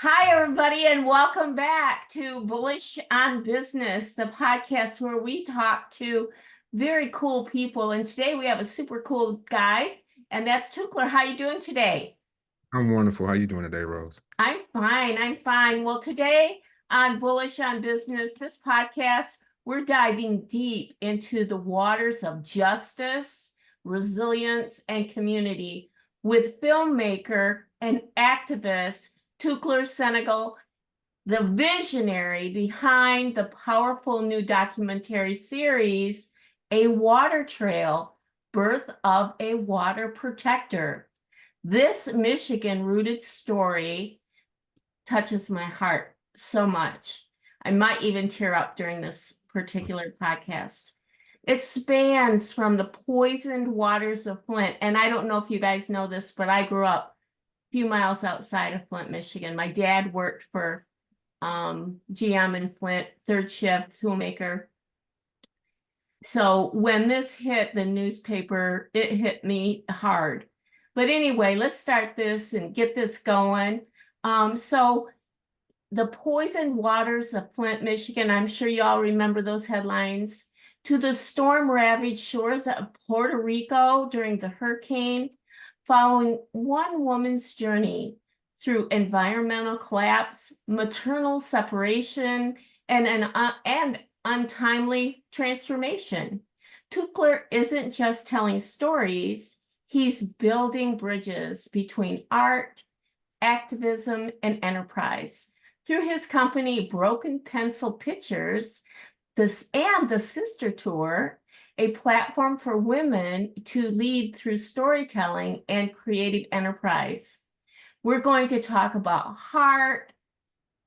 Hi, everybody, and welcome back to Bullish on Business, the podcast where we talk to very cool people. And today we have a super cool guy, and that's Tuklor. How you doing today? I'm wonderful. How you doing today, Rose? I'm fine. I'm fine. Well, today on Bullish on Business, this podcast, we're diving deep into the waters of justice, resilience, and community with filmmaker and activist Tuklor Senegal, the visionary behind the powerful new documentary series, A Water Trail, Birth of a Water Protector. This Michigan-rooted story touches my heart so much. I might even tear up during this particular podcast. It spans from the poisoned waters of Flint. And I don't know if you guys know this, but I grew up a few miles outside of Flint, Michigan. My dad worked for GM in Flint, third shift toolmaker. So when this hit the newspaper, it hit me hard. But anyway, let's start this and get this going. So the poisoned waters of Flint, Michigan, I'm sure you all remember those headlines, to the storm-ravaged shores of Puerto Rico during the hurricane, following one woman's journey through environmental collapse, maternal separation, and untimely transformation. Tuklor isn't just telling stories, he's building bridges between art, activism, and enterprise. Through his company, Broken Pencil Pictures, the Sister Tour, a platform for women to lead through storytelling and creative enterprise. We're going to talk about heart,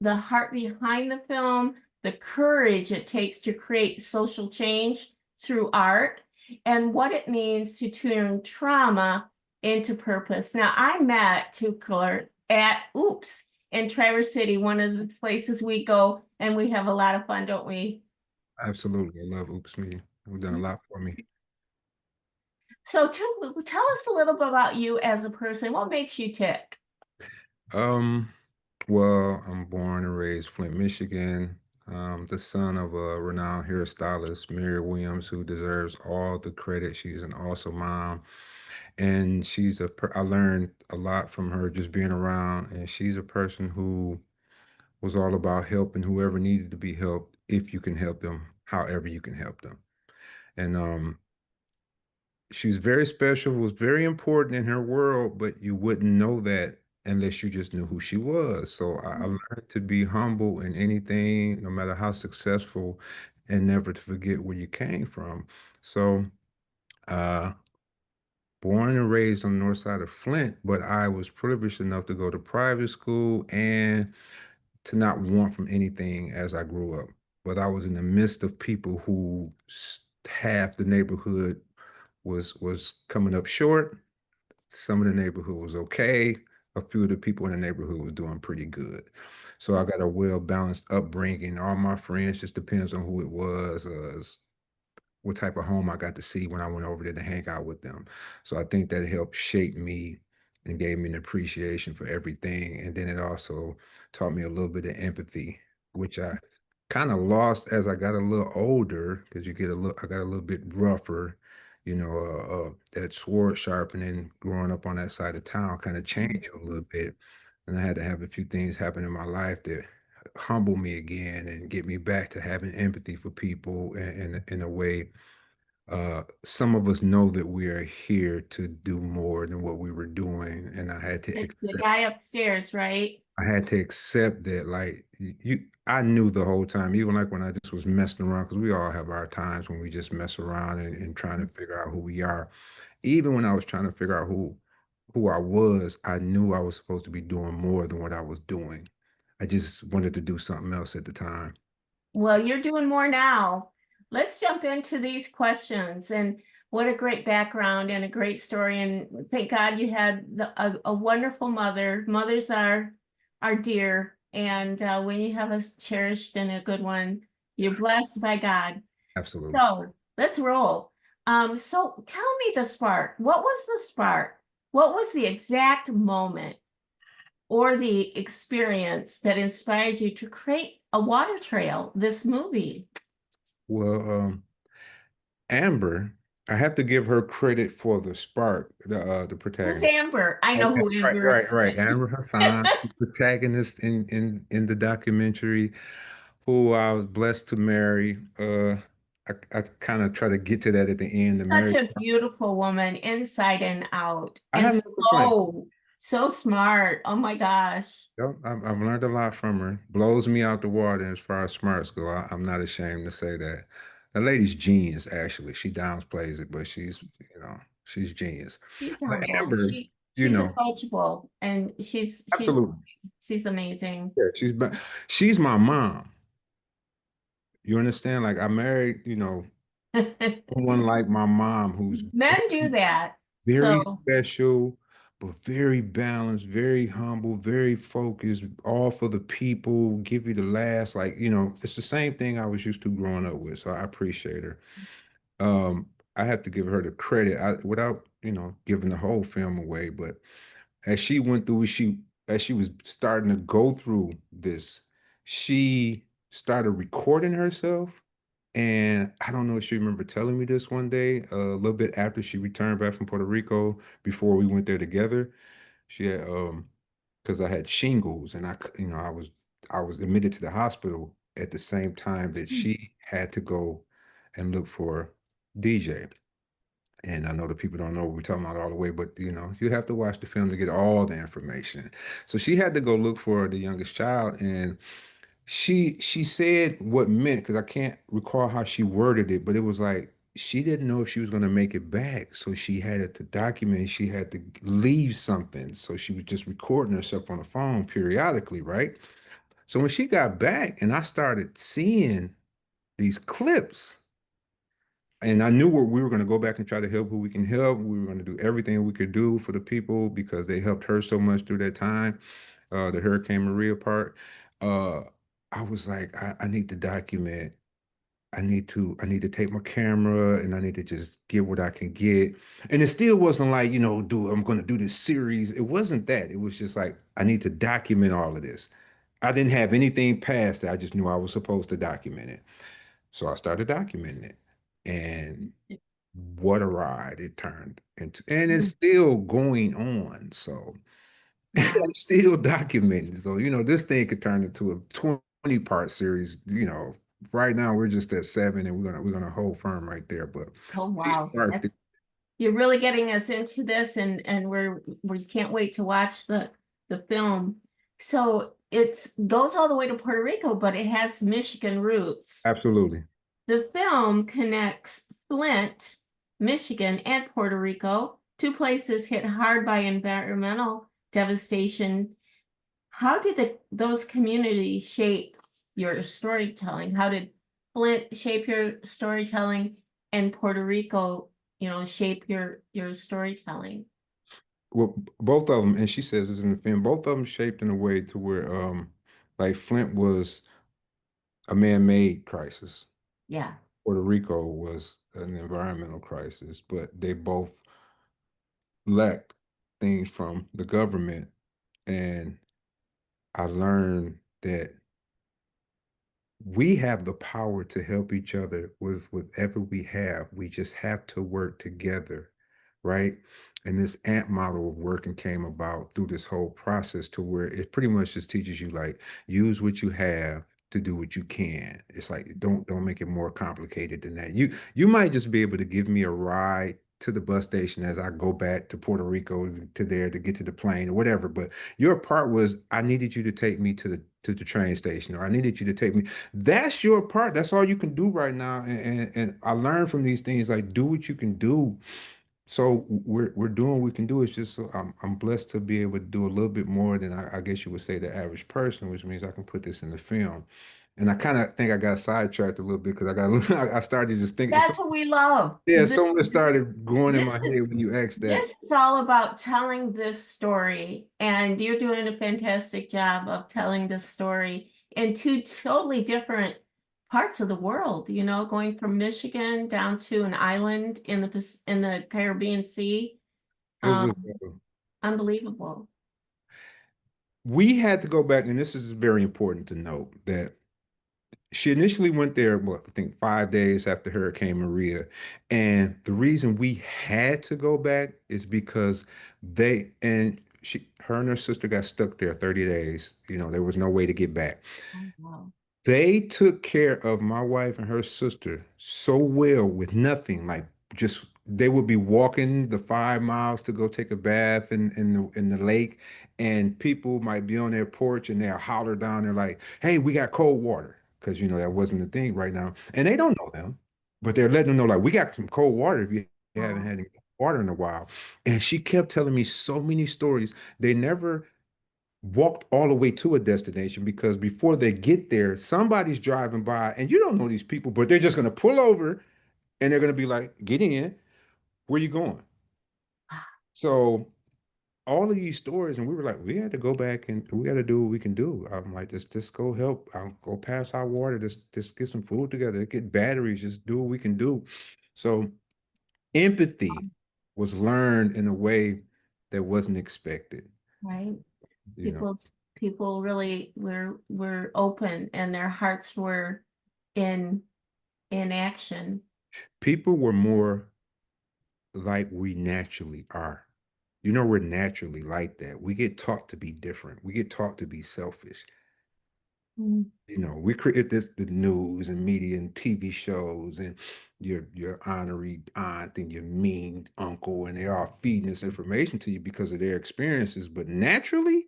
the heart behind the film, the courage it takes to create social change through art, and what it means to turn trauma into purpose. Now, I met Tuklor at Oops in Traverse City, one of the places we go, and we have a lot of fun, don't we? Absolutely. I love Oops Me. You've done a lot for me. So tell us a little bit about you as a person. What makes you tick? Um, well, I'm born and raised Flint, Michigan. The son of a renowned hairstylist, Mary Williams, who deserves all the credit. She's an awesome mom, and I learned a lot from her just being around, and she's a person who was all about helping whoever needed to be helped, if you can help them, however you can help them. And she was very special, was very important in her world, but you wouldn't know that unless you just knew who she was. So I learned to be humble in anything, no matter how successful, and never to forget where you came from. So, uh, born and raised on the north side of Flint, but I was privileged enough to go to private school and to not want from anything as I grew up. But I was in the midst of people who half the neighborhood was coming up short. Some of the neighborhood was okay. A few of the people in the neighborhood was doing pretty good. So I got a well-balanced upbringing. All my friends, just depends on who it was, what type of home I got to see when I went over there to hang out with them. So I think that helped shape me and gave me an appreciation for everything. And then it also taught me a little bit of empathy, which I kind of lost as I got a little older, because I got a little bit rougher, that sword sharpening growing up on that side of town kind of changed a little bit. And I had to have a few things happen in my life that humble me again and get me back to having empathy for people in a way. Some of us know that we are here to do more than what we were doing, and It's the guy upstairs, right? I had to accept that. Like I knew the whole time, even like when I just was messing around, because we all have our times when we just mess around and trying to figure out who we are. Even when I was trying to figure out who I was, I knew I was supposed to be doing more than what I was doing. I just wanted to do something else at the time. Well, you're doing more now. Let's jump into these questions. And what a great background and a great story. And thank God you had a wonderful mother. Mothers are dear. And when you have a cherished and a good one, you're blessed by God. Absolutely. So let's roll. So tell me the spark. What was the spark? What was the exact moment or the experience that inspired you to create a water trail, this movie? Well, Amber, I have to give her credit for the spark, the Who's protagonist. Amber? I know Okay, who right, Amber right, right. Amber Hassan, the protagonist in the documentary, who I was blessed to marry. I kind of try to get to that at the end. The Such marriage. a beautiful woman, inside and out, I and have no complaint. so smart. Oh my gosh. Yep, I've learned a lot from her. Blows me out the water as far as smarts go. I'm not ashamed to say that. The lady's genius, actually. She downplays it, but she's genius. She's But humble. Amber, you She's know, approachable, and absolutely. she's amazing. Yeah, she's my mom. You understand? Like I married, someone like my mom who's Men do that. very So special, but very balanced, very humble, very focused, all for the people, give you the last, like, it's the same thing I was used to growing up with. So I appreciate her. Um, I have to give her the credit without, giving the whole film away, but as she went through, as she was starting to go through this, she started recording herself. And I don't know if she remember telling me this one day, a little bit after she returned back from Puerto Rico, before we went there together. She had because I had shingles, and I was admitted to the hospital at the same time that she had to go and look for DJ. And I know the people don't know what we're talking about all the way, but you have to watch the film to get all the information. So she had to go look for the youngest child, and she said what meant, because I can't recall how she worded it, but it was like she didn't know if she was going to make it back. So she had it to document, she had to leave something. So she was just recording herself on the phone periodically, right? So when she got back and I started seeing these clips, and I knew we were going to go back and try to help who we can help. We were going to do everything we could do for the people because they helped her so much through that time, the Hurricane Maria part. Uh, I was like, I need to document. I need to take my camera and I need to just get what I can get. And it still wasn't like, I'm going to do this series. It wasn't that. It was just like, I need to document all of this. I didn't have anything past that. I just knew I was supposed to document it. So I started documenting it. And what a ride it turned into. And it's still going on. So wow. I'm still documenting. So, this thing could turn into a 20-part series. Right now we're just at 7 and we're gonna hold firm right there. But Oh she wow. sparked it. That's You're really getting us into this, and we can't wait to watch the film. So it's goes all the way to Puerto Rico, but it has Michigan roots. Absolutely. The film connects Flint, Michigan, and Puerto Rico, two places hit hard by environmental devastation. How did those communities shape your storytelling? How did Flint shape your storytelling, and Puerto Rico, shape your storytelling? Well, both of them, and she says this in the film, both of them shaped in a way to where like Flint was a man-made crisis. Yeah. Puerto Rico was an environmental crisis, but they both lacked things from the government. And I learned that we have the power to help each other with whatever we have. We just have to work together, right? And this AMP model of working came about through this whole process to where it pretty much just teaches you like use what you have to do what you can. It's like don't make it more complicated than that. You might just be able to give me a ride to the bus station as I go back to Puerto Rico to there to get to the plane or whatever. But your part was I needed you to take me to the train station, or I needed you to take me. That's your part. That's all you can do right now. And I learned from these things like do what you can do. So we're doing what we can do. It's just so I'm blessed to be able to do a little bit more than I guess you would say the average person, which means I can put this in the film. And I kind of think I got sidetracked a little bit because I started just thinking. So, That's what we love. yeah, so much started going in This my is head when you asked that. this is all about telling this story, and you're doing a fantastic job of telling this story in two totally different parts of the world, going from Michigan down to an island in the Caribbean Sea. It was Um, Unbelievable. we had to go back, and this is very important to note that she initially went there, what, I think 5 days after Hurricane Maria. And the reason we had to go back is because her and her sister got stuck there 30 days. There was no way to get back. Oh, wow. They took care of my wife and her sister so well with nothing. Like, just they would be walking the 5 miles to go take a bath in the lake, and people might be on their porch and they'll holler down there like, "Hey, we got cold water," because that wasn't the thing right now, and they don't know them, but they're letting them know like, "We got some cold water if you haven't Wow. had any water in a while." And she kept telling me so many stories. They never walked all the way to a destination because before they get there, somebody's driving by and you don't know these people, but they're just going to pull over and they're going to be like, "Get in, where you going?" So all of these stories, and we were like, we had to go back and we got to do what we can do. I'm like, just go help. I'll go pass our water. Just get some food together, get batteries, just do what we can do. So empathy was learned in a way that wasn't expected. Right. You know, People really were open and their hearts were in in action. people were more like we naturally are. We're naturally like that. We get taught to be different. We get taught to be selfish. Mm. We create the news and media and TV shows and your honorary aunt and your mean uncle, and they're all feeding this information to you because of their experiences. But naturally,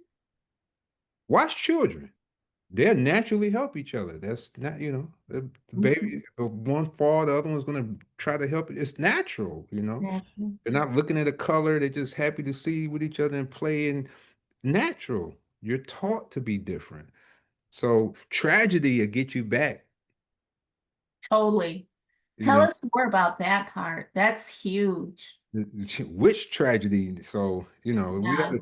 watch children. They'll naturally help each other. That's not, the Mhm. baby, if one fall, the other one's gonna try to help it. It's natural. Action. They're not looking at a color. They're just happy to see with each other and play, and natural. You're taught to be different. So tragedy will get you back. Totally. You Tell know, us more about that part. That's huge. which tragedy? So, Yeah.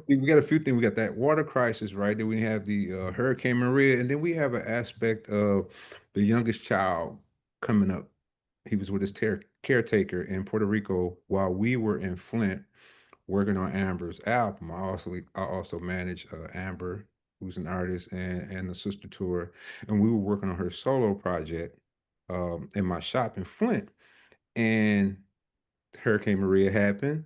we got a few things. We got that water crisis, right? Then we have the Hurricane Maria, and then we have an aspect of the youngest child coming up. He was with his caretaker in Puerto Rico while we were in Flint working on Amber's album. I also manage Amber, who's an artist, and the sister tour, and we were working on her solo project in my shop in Flint. And Hurricane Maria happened.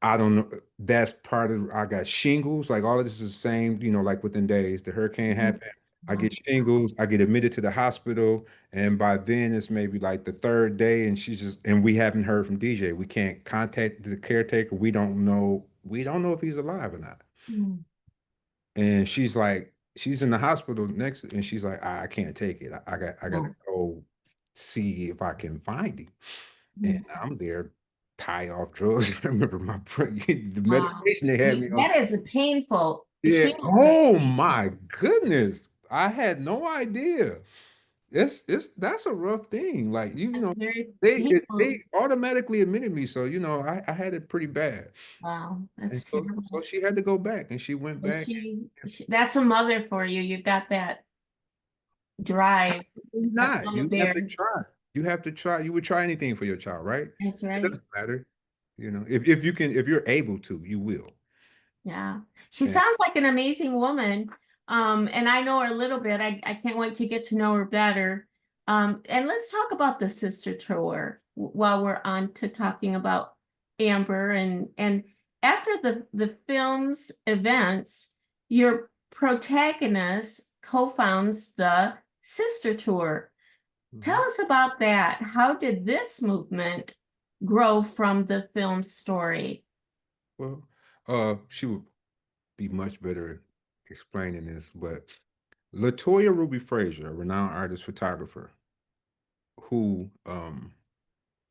I don't know. That's part of. I got shingles. Like all of this is the same. Like within days, the hurricane Mhm. happened. I get shingles. I get admitted to the hospital, and by then it's maybe like the third day, and we haven't heard from DJ. We can't contact the caretaker. We don't know. We don't know if he's alive or not. Mm. And she's like, she's in the hospital next, and she's like, I can't take it. I got to Mm. go see if I can find him. And Mm. I'm there, tie off drugs. I remember the Wow. medication they had me on. That is a painful Yeah. human. Oh my goodness. I had no idea. That's a rough thing. Like That's very they painful. automatically admitted me. So I had it pretty bad. Wow, And that's so terrible. she had to go back and she went And back. that's a mother for you. You've got that drive, that Not. mama You have to bear. try. You have to try. You would try anything for your child, right? That's It right. doesn't matter. If you can, if you're able to, you will. Yeah. She And sounds like an amazing woman. And I know her a little bit. I can't wait to get to know her better. And let's talk about the sister tour while we're on to talking about Amber and after the film's events, your protagonist co-founds the sister tour. Tell Mhm. us about that. How did this movement grow from the film's story? Well, she would be much better at explaining this, but Latoya Ruby Frazier, a renowned artist photographer, who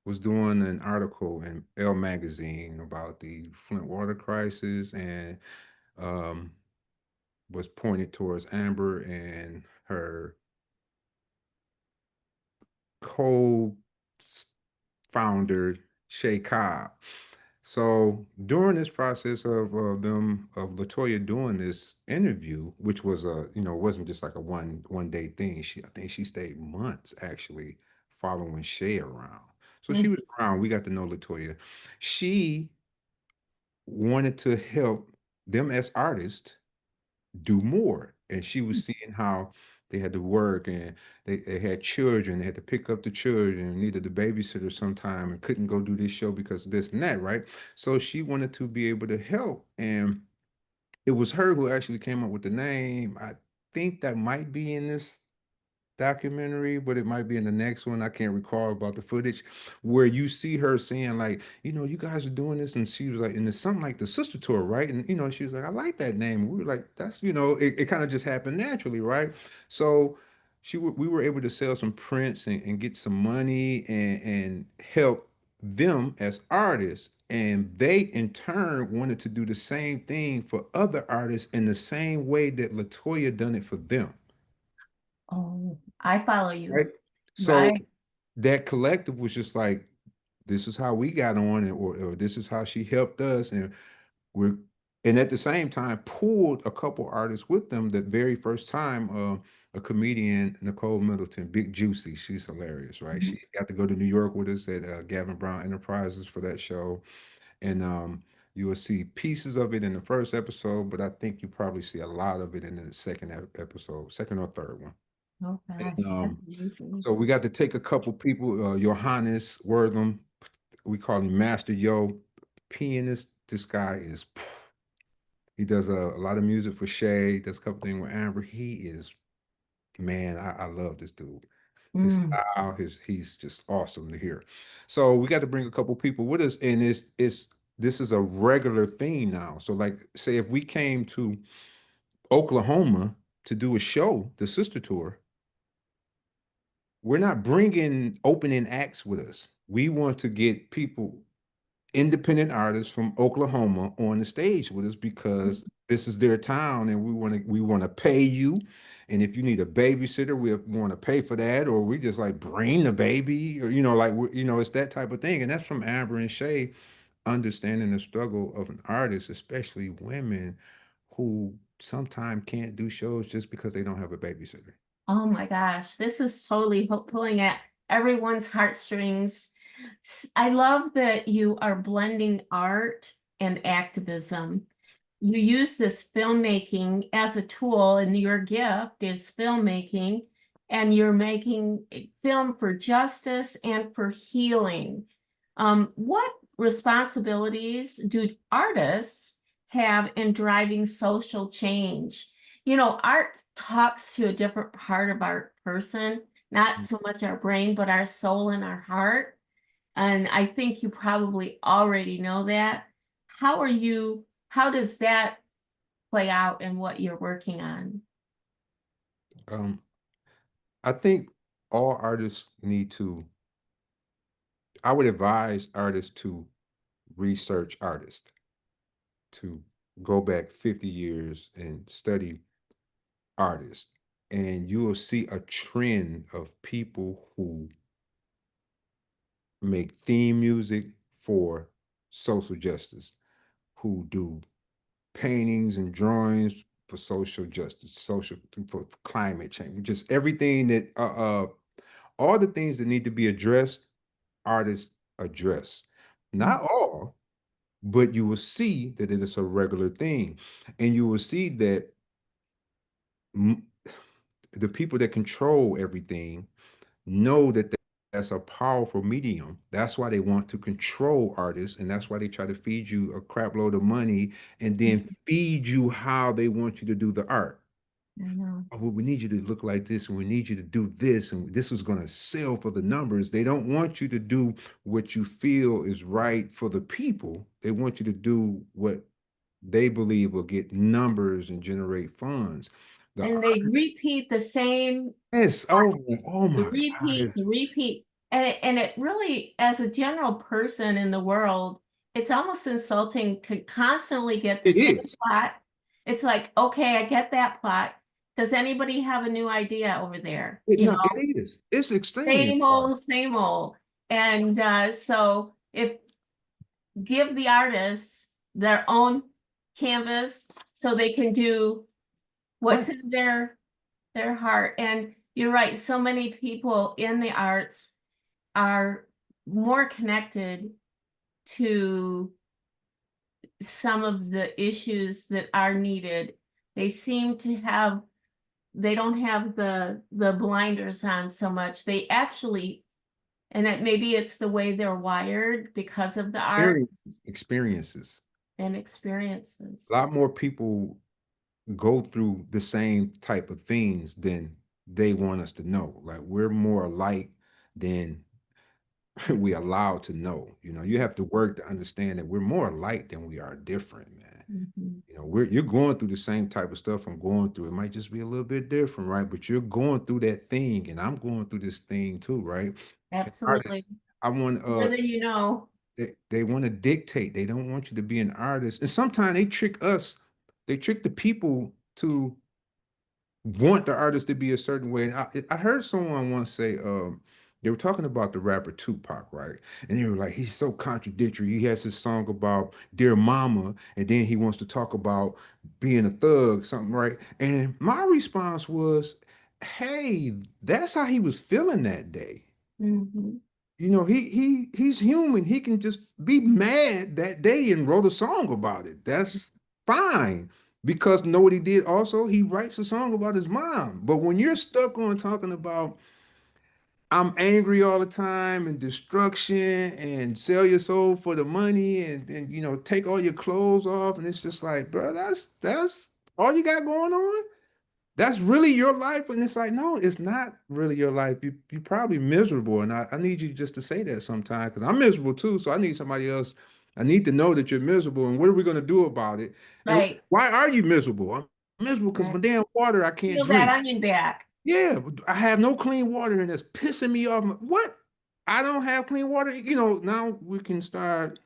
was doing an article in Elle magazine about the Flint water crisis and um, was pointed towards Amber and her co founder Shay Cobb. So during this process of Latoya doing this interview, which was wasn't just like a one day thing. I think she stayed months actually following Shay around. So she Mm. was around. We got to know Latoya. She wanted to help them as artists do more. And she was seeing how they had to work, and they had children, they had to pick up the children, needed a babysitter sometime, and couldn't go do this show because of this and that, right? So she wanted to be able to help. And it was her who actually came up with the name. I think that might be in this documentary, but it might be in the next one. I can't recall about the footage where you see her saying, like, you guys are doing this, and she was like, and it's something like the sister tour, right? And she was like, I like that name. We were like, that's it kind of just happened naturally, right? So we were able to sell some prints and get some money and help them as artists. And they in turn wanted to do the same thing for other artists in the same way that Latoya done it for them. Oh, I follow you. Right. So Right. that collective was just like, this is how we got on, or this is how she helped us. And we're, and at the same time, pulled a couple artists with them the very first time. A comedian, Nicole Middleton, Big Juicy, she's hilarious, right? Mhm. She got to go to New York with us at Gavin Brown Enterprises for that show. And you will see pieces of it in the first episode, but I think you probably see a lot of it in the second episode, second or third one. Oh And gosh, that's amazing. so we got to take a couple people, Johannes Wortham, we call him Master Yo, pianist. This guy is, he does a lot of music for Shay, does a couple things with Amber. He is, man, I love this dude. His Mm. style, he's just awesome to hear. So we got to bring a couple people with us, and it's this is a regular thing now. So like, say if we came to Oklahoma to do a show, the sister tour, we're not bringing opening acts with us. We want to get people, independent artists from Oklahoma, on the stage with us because this is their town, and we want to pay you. And if you need a babysitter, we want to pay for that, or we just like bring the baby, or like it's that type of thing. And that's from Amber and Shay understanding the struggle of an artist, especially women who sometimes can't do shows just because they don't have a babysitter. Oh my gosh, this is totally pulling at everyone's heartstrings. I love that you are blending art and activism. You use this filmmaking as a tool, and your gift is filmmaking, and you're making a film for justice and for healing. What responsibilities do artists have in driving social change? Art talks to a different part of our person, not so much our brain, but our soul and our heart. And I think you probably already know that. How does that play out in what you're working on? Um, I think all artists need to, I would advise artists to research artists, to go back 50 years and study artists. And you will see a trend of people who make theme music for social justice, who do paintings and drawings for social justice, for climate change, just everything that all the things that need to be addressed, artists address. Not all, but you will see that it is a regular thing. And you will see that m- the people that control everything know that that's a powerful medium. That's why they want to control artists, and that's why they try to feed you a crap load of money and then feed you how they want you to do the art. I know. Oh, well, we need you to look like this, and we need you to do this, and this is going to sell for the numbers. They don't want you to do what you feel is right for the people. They want you to do what they believe will get numbers and generate funds. The And they repeat the same, artists, oh the my God, repeat, the repeat. And it really, as a general person in the world, it's almost insulting to constantly get the it same is. plot. It's like, okay, I get that plot. Does anybody have a new idea over there? No, it is. It's extremely Same important. old, same old. And so if give the artists their own canvas so they can do what's Right. in their heart. And you're right, so many people in the arts are more connected to some of the issues that are needed. They seem to have, they don't have the blinders on so much. They actually, and that maybe it's the way they're wired because of the art Experiences. and A experiences. lot more people go through the same type of things than they want us to know. Like we're more alike than we allowed to know. You know, you have to work to understand that we're more alike than we are different, man. Mhm. You know, you're going through the same type of stuff I'm going through. It might just be a little bit different, right? But you're going through that thing, and I'm going through this thing too, right? And artists, Absolutely. I want More than you know. they want to dictate. They don't want you to be an artist. And sometimes they trick us, they trick the people to want the artist to be a certain way. And I heard someone once say, they were talking about the rapper Tupac, right? And they were like, he's so contradictory. He has this song about Dear Mama, and then he wants to talk about being a thug, something, right? And my response was, hey, that's how he was feeling that day. Mhm. You know, he's human. He can just be mad that day and wrote a song about it. That's fine. Because know what he did also? He writes a song about his mom. But when you're stuck on talking about I'm angry all the time and destruction and sell your soul for the money and you know take all your clothes off and it's just like, bro, that's all you got going on? That's really your life. And it's like, no, it's not really your life. You're probably miserable. And I need you just to say that sometime because I'm miserable too. So I need somebody else. I need to know that you're miserable. And what are we going to do about it? And Right. why are you miserable? I'm miserable because Right. my damn water I can't Peel that drink. onion back. Yeah, but I have no clean water and it's pissing me off. What? I don't have clean water. You know, now we can start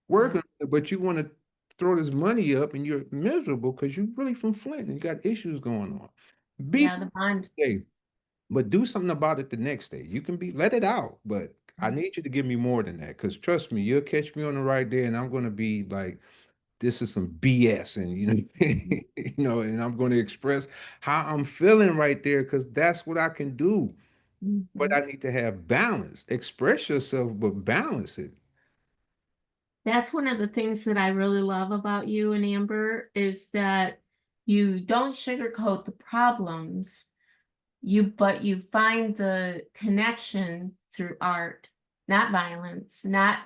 Right. working, but you want to throw this money up and you're miserable because you're really from Flint and you got issues going on. Be Yeah, the bond. day, but do something about it the next day. You can be let it out, but I need you to give me more than that. Because trust me, you'll catch me on the right day, and I'm gonna be like, this is some BS, and you know, you know, and I'm gonna express how I'm feeling right there, because that's what I can do. But Mhm. I need to have balance. Express yourself, but balance it. That's one of the things that I really love about you and Amber is that you don't sugarcoat the problems. But you find the connection through art, not violence, not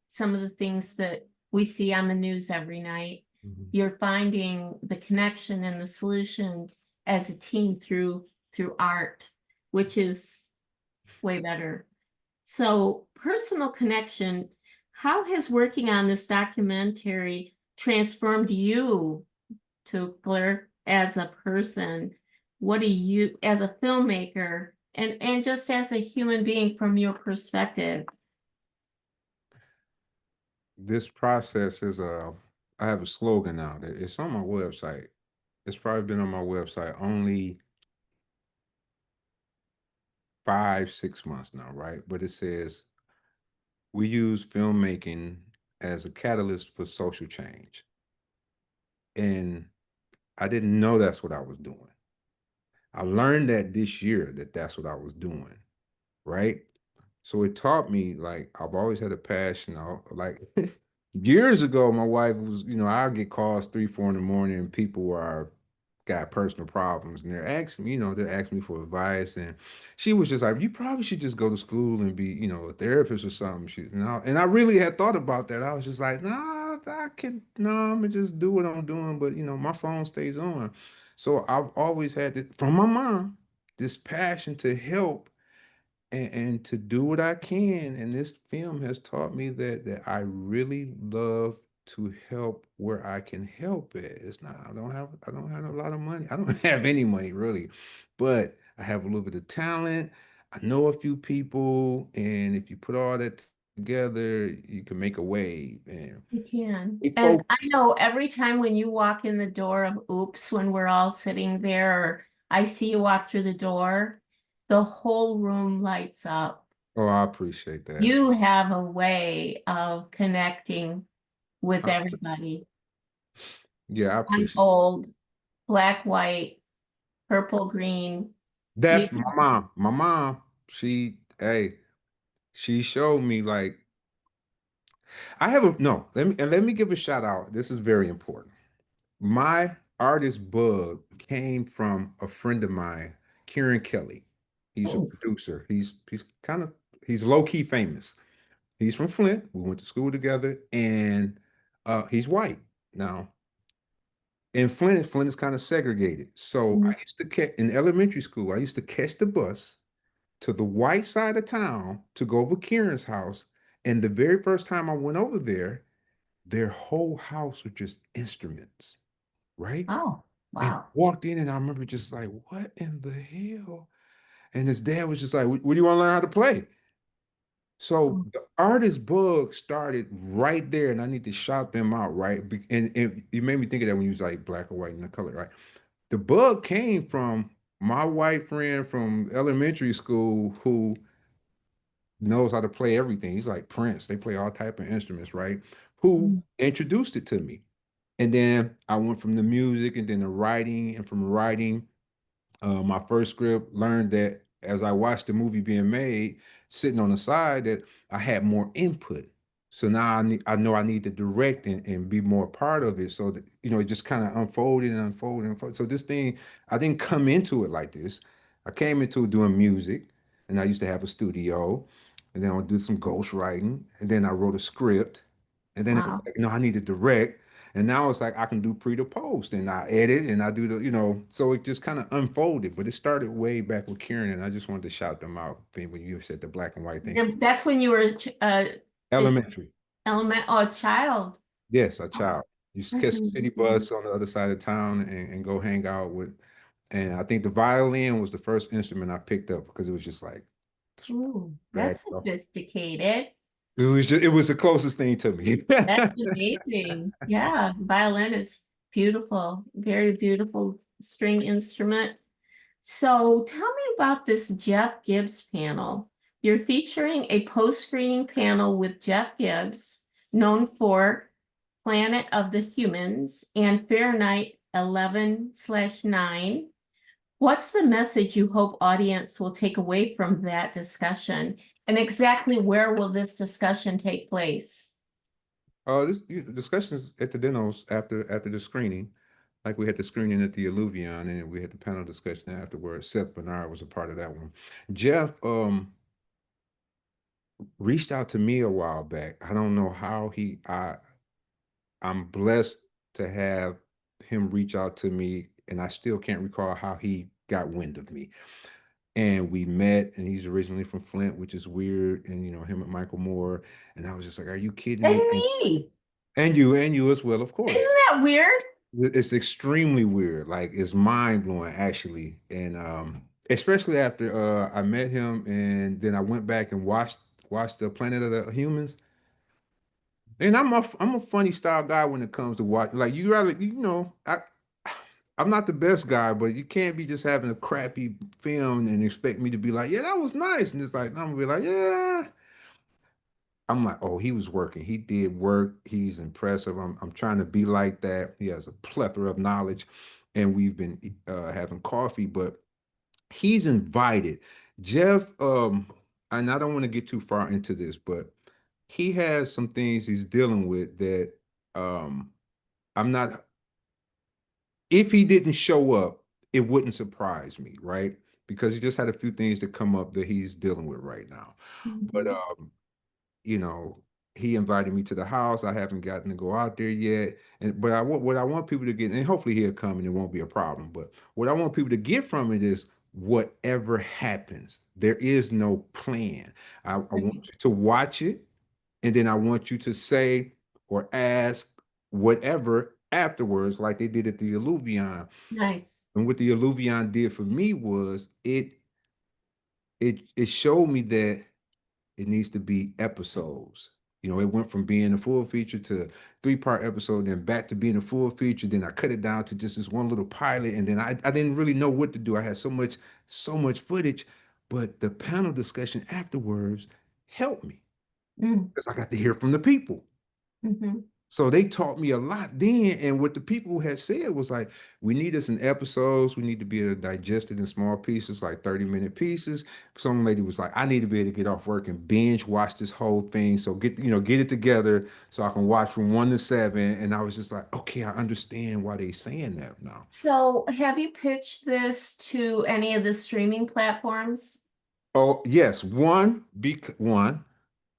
some of the things that we see on the news every night. Mhm. You're finding the connection and the solution as a team through art, which is way better. So personal connection, how has working on this documentary transformed you, Tuklor, as a person? What do you, as a filmmaker, and just as a human being from your perspective? This process is I have a slogan now that it's on my website. It's probably been on my website only 5, 6 months now, right? But it says we use filmmaking as a catalyst for social change. And I didn't know that's what I was doing. I learned that this year that that's what I was doing, right? So it taught me like I've always had a passion. Like years ago, my wife was, you know, I'll get calls 3, 4 in the morning, and people are got personal problems, and they're asking, you know, they ask me for advice, and she was just like, "You probably should just go to school and be, you know, a therapist or something." And I really had thought about that. I was just like, "Nah, no, I'm gonna just do what I'm doing." But you know, my phone stays on, so I've always had it from my mom this passion to help and to do what I can. And this film has taught me that I really love to help where I can help it. It's not I don't have a lot of money. I don't have any money really, but I have a little bit of talent. I know a few people, and if you put all that together, you can make a wave. And You can. we And I focus. know every time when you walk in the door of Oops, when we're all sitting there, or I see you walk through the door, the whole room lights up. Oh, I appreciate that. You have a way of connecting with I, everybody. yeah, I I'm appreciate old, black, white, purple, green. You, that's my mom. My mom, she, hey, she showed me like I have a no. Let me give a shout out. This is very important. My artist bug came from a friend of mine, Kieran Kelly. He's a Oh, producer. He's low key famous. He's from Flint. We went to school together, and he's white now. In Flint is kind of segregated. So I mm, used to catch in elementary school. I used to catch the bus to the white side of town to go over Kieran's house. And the very first time I went over there, their whole house was just instruments, right? oh, And wow. walked in, and I remember just like, what in the hell? And his dad was just like, what do you want to learn how to play? So Oh, the artist bug started right there, and I need to shout them out, right? And you made me think of that when you was like black or white and the color, right? The bug came from my white friend from elementary school who knows how to play everything. He's like Prince. They play all type of instruments, right? Who mm, introduced it to me. And then I went from the music and then the writing, and from writing my first script, learned that as I watched the movie being made, sitting on the side, that I had more input. So now I know I need to direct and be more part of it. So that, it just kind of unfolded and unfolded and unfolded. So this thing, I didn't come into it like this. I came into it doing music, and I used to have a studio, and then I would do some ghost writing, and then I wrote a script, and then it was wow. like, I need to direct. And now it's like I can do pre to post and I edit and I do so it just kind of unfolded. But it started way back with Kieran, and I just wanted to shout them out when you said the black and white thing. And that's when you were a Elementary. a child. Yes, a Oh, child. Used to that's catch the city amazing. bus on the other side of town and go hang out with. And I think the violin was the first instrument I picked up because it was just like Ooh, drag that's off. sophisticated. It was the closest thing to me. That's amazing. Yeah, the violin is beautiful, very beautiful string instrument. So tell me about this Jeff Gibbs panel. You're featuring a post-screening panel with Jeff Gibbs, known for Planet of the Humans and Fahrenheit 11/9. What's the message you hope audience will take away from that discussion? And exactly where will this discussion take place? This discussions at the dinners after the screening, like we had the screening at the Alluvion, and we had the panel discussion afterwards. Seth Bernard was a part of that one. Jeff reached out to me a while back. I don't know how I'm blessed to have him reach out to me, and I still can't recall how he got wind of me. And we met, and he's originally from Flint, which is weird. And him and Michael Moore, and I was just like, "Are you kidding And me?" me. And you as well, of Isn't course. that weird? It's extremely weird. Like it's mind blowing actually. And especially after I met him and then I went back and watched the Planet of the Humans. And I'm a funny style guy when it comes to watch. Like you rather I'm not the best guy, but you can't be just having a crappy film and expect me to be like, yeah, that was nice. And it's like I'm gonna be like, yeah. I'm like, oh, he was working. He did work. He's impressive. I'm trying to be like that. He has a plethora of knowledge, and we've been having coffee. But he's invited Jeff. And I don't want to get too far into this, but he has some things he's dealing with that I'm not. If he didn't show up, it wouldn't surprise me, right? Because he just had a few things that come up that he's dealing with right now. But Mhm. you know, he invited me to the house. I haven't gotten to go out there yet. And but what I want people to get, and hopefully he'll come and it won't be a problem. But what I want people to get from it is whatever happens, there is no plan. I want Right. you to watch it, and then I want you to say or ask whatever afterwards, like they did at the Alluvion. Nice. And what the Alluvion did for me was it showed me that it needs to be episodes. It went from being a full feature to three-part episode, then back to being a full feature. Then I cut it down to just this one little pilot, and then I didn't really know what to do. I had so much footage, but the panel discussion afterwards helped me Mm, because I got to hear from the people. mhm. So they taught me a lot then. And what the people had said was like, we need this in episodes. We need to be able to digest it in small pieces, like 30-minute pieces. Some lady was like, I need to be able to get off work and binge watch this whole thing. So get it together so I can watch from 1 to 7. And I was just like, okay, I understand why they saying that now. So have you pitched this to any of the streaming platforms? Oh, yes, one,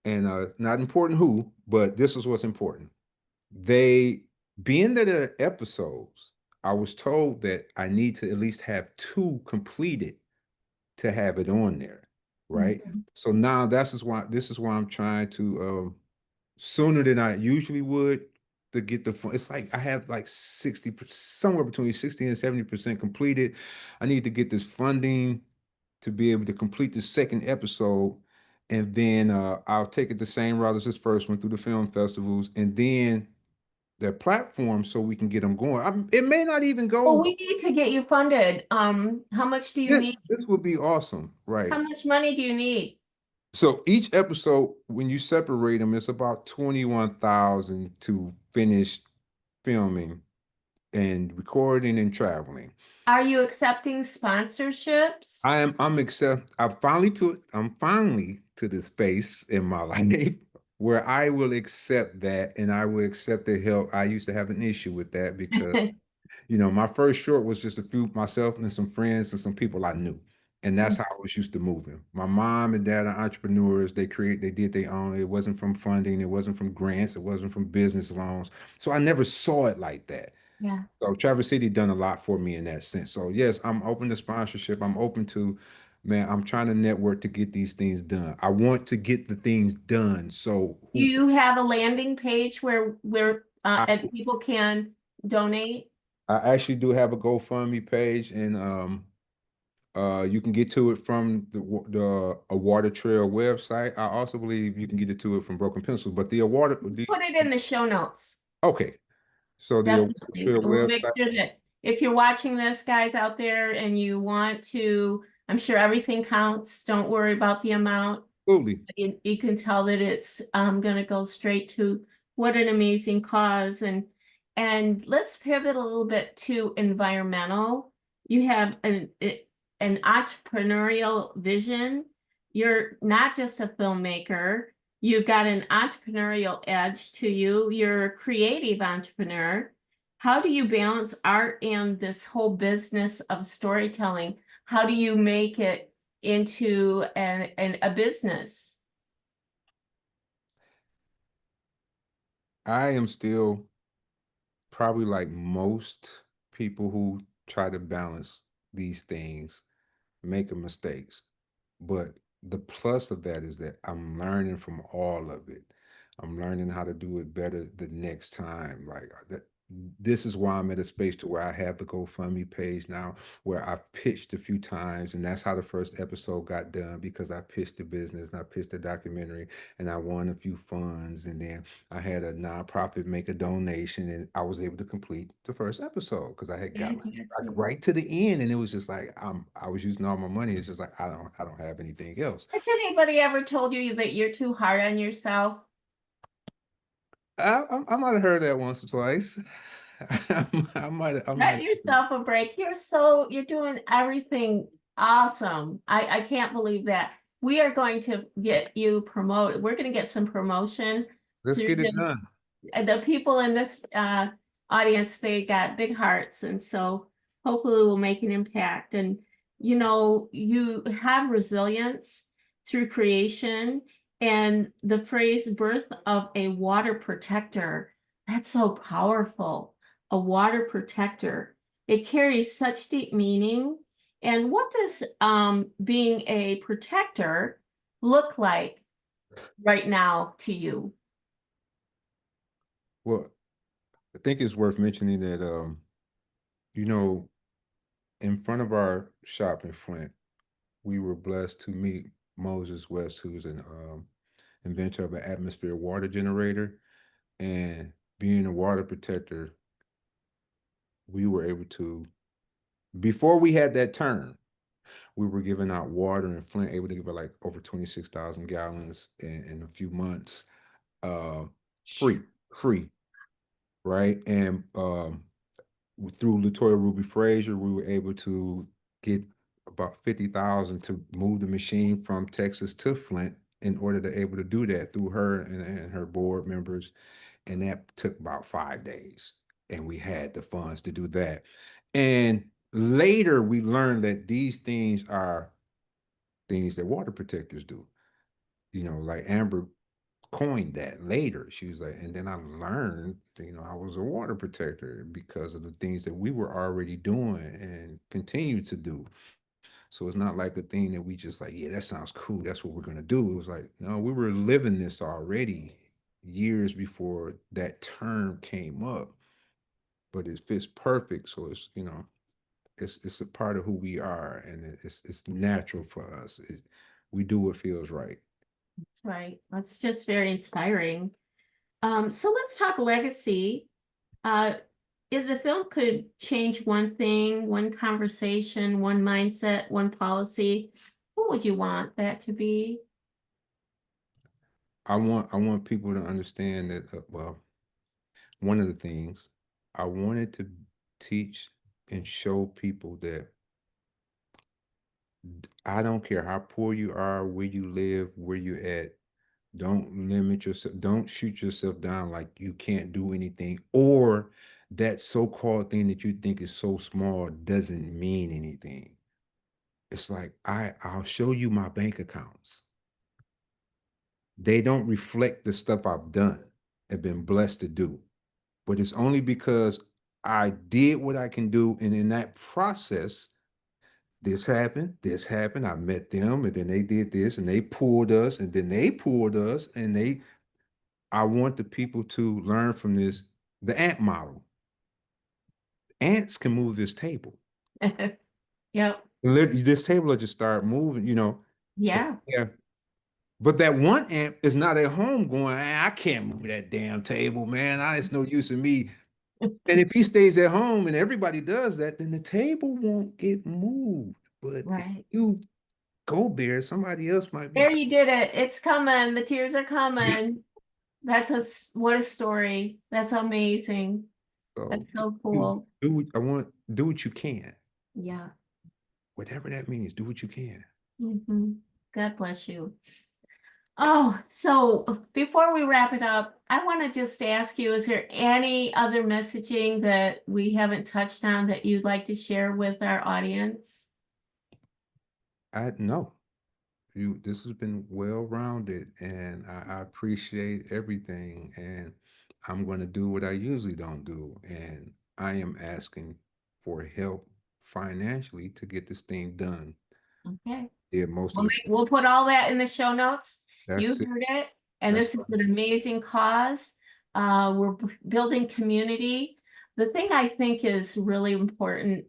and not important who, but this is what's important. They being that they're episodes, I was told that I need to at least have two completed to have it on there, right? Mhm. So now this is why I'm trying to sooner than I usually would to get the fun. It's like I have like 60, somewhere between 60 and 70% completed. I need to get this funding to be able to complete the second episode. And then I'll take it the same route as this first one through the film festivals and then their platform so we can get them going. It may not even Well, go. we need to get you funded. How much do you This, need? this would be awesome, How right? much money do you need? So each episode, when you separate them, it's about 21,000 to finish filming and recording and traveling. Are you accepting sponsorships? I'm finally to the space in my life where I will accept that and I will accept the help. I used to have an issue with that because my first short was just a few myself and some friends and some people I knew. And that's how I was used to moving. My mom and dad are entrepreneurs. They did their own. It wasn't from funding, it wasn't from grants, it wasn't from business loans. So I never saw it like that. Yeah. So Traverse City done a lot for me in that sense. So yes, I'm open to sponsorship. I'm open to, man, I'm trying to network to get these things done. I want to get the things done. So Do you have a landing page where I, and people can donate? I actually do have a GoFundMe page and you can get to it from the a Water Trail website. I also believe you can get it to it from Broken Pencils, but the water the Put it in the show notes. okay. So the Water Definitely. Trail And we'll make website, sure that if you're watching this, guys out there, and you want to, I'm sure everything counts. Don't worry about the amount. absolutely. You can tell that it's going to go straight to what an amazing cause. And let's pivot a little bit to environmental. You have an entrepreneurial vision. You're not just a filmmaker. You've got an entrepreneurial edge to you. You're a creative entrepreneur. How do you balance art and this whole business of storytelling? How do you make it into a business? I am still probably like most people who try to balance these things, making mistakes. But the plus of that is that I'm learning from all of it. I'm learning how to do it better the next time. This is why I'm at a space to where I have the GoFundMe page now, where I've pitched a few times, and that's how the first episode got done because I pitched the business and I pitched the documentary, and I won a few funds, and then I had a nonprofit make a donation, and I was able to complete the first episode because I had got like Fantastic. right to the end, and it was just like I was using all my money. It's just like I don't have anything else. Has anybody ever told you that you're too hard on yourself? I might have heard that once or twice. I Let might. yourself a break. You're doing everything awesome. I can't believe that. We are going to get you promoted. We're going to get some promotion Let's through get it this. done. And the people in this audience, they got big hearts, and so hopefully we'll make an impact. And you have resilience through creation, and the phrase "birth of a water protector," that's so powerful. A water protector. It carries such deep meaning. And what does being a protector look like right now to you? Well, I think it's worth mentioning that you know, in front of our shop in Flint, we were blessed to meet Moses West, who's an inventor of an atmosphere water generator. And being a water protector, we were able to, before we had that term, we were giving out water in Flint, able to give out like over 26,000 gallons in a few months, uh, free, free. right? And through Latoya Ruby Frazier, we were able to get about 50,000 to move the machine from Texas to Flint in order to able to do that through her and her board members. And that took about 5 days. And we had the funds to do that. And later we learned that these things are things that water protectors do. You know, like Amber coined that later. She was like, and then I learned, I was a water protector because of the things that we were already doing and continue to do. So it's not like a thing that we just like, yeah, that sounds cool. That's what we're going to do. It was like, no, we were living this already years before that term came up, but it fits perfect. So it's, it's a part of who we are, and it's natural for us. We do what feels right. That's right. That's just very inspiring. So let's talk legacy. If the film could change one thing, one conversation, one mindset, one policy, what would you want that to be? I want people to understand that. Well, one of the things I wanted to teach and show people that I don't care how poor you are, where you live, where you at. Don't limit yourself. Don't shoot yourself down like you can't do anything, or that so-called thing that you think is so small doesn't mean anything. It's like I'll show you my bank accounts. They don't reflect the stuff I've done and been blessed to do. But it's only because I did what I can do. And in that process, this happened. I met them, and then they did this, and they pulled us, and then they pulled us, and I want the people to learn from this, the ant model. Ants can move this table. Yep. Literally, this table will just start moving, Yeah. yeah. But that one ant is not at home going, I can't move that damn table, man. It's no use in me. And if he stays at home and everybody does that, then the table won't get moved. But if Right. you go there, somebody else might be. There you did it. It's coming. The tears are coming. What a story. That's amazing. That's So so cool. do what you can. Yeah. Whatever that means, do what you can. God bless you. Oh, so before we wrap it up, I want to just ask you, is there any other messaging that we haven't touched on that you'd like to share with our audience? No. This has been well-rounded, and I appreciate everything, and I'm going to do what I usually don't do, and I am asking for help financially to get this thing done. Okay. Yeah, most of the We'll put all that in the show notes. You that's it. heard it. And That's this is fine. an amazing cause. We're building community. The thing I think is really important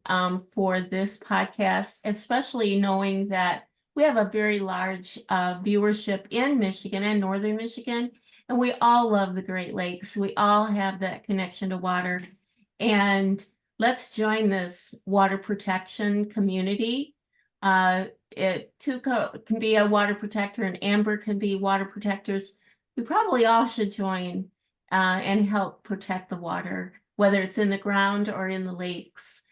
for this podcast, especially knowing that we have a very large viewership in Michigan and Northern Michigan, and we all love the Great Lakes. We all have that connection to water. And let's join this water protection community. Tuklor can be a water protector and Amber can be water protectors. We probably all should join and help protect the water, whether it's in the ground or in the lakes.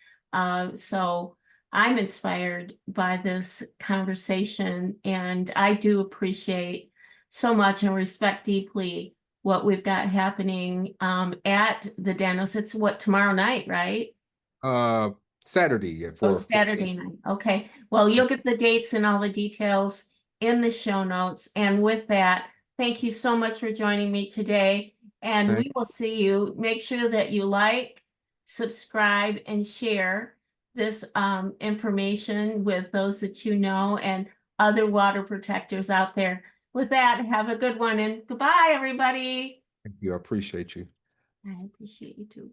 So I'm inspired by this conversation, and I do appreciate so much and respect deeply what we've got happening at the Danos. It's what, tomorrow night, right? Uh, Saturday at Oh, 4. Saturday night. Okay. Well, you'll get the dates and all the details in the show notes. And with that, thank you so much for joining me today. And Thank we will see you. Make sure that you like, subscribe, and share this information with those that you know and other water protectors out there. With that, have a good one and goodbye, everybody. you. I appreciate you. I appreciate you too.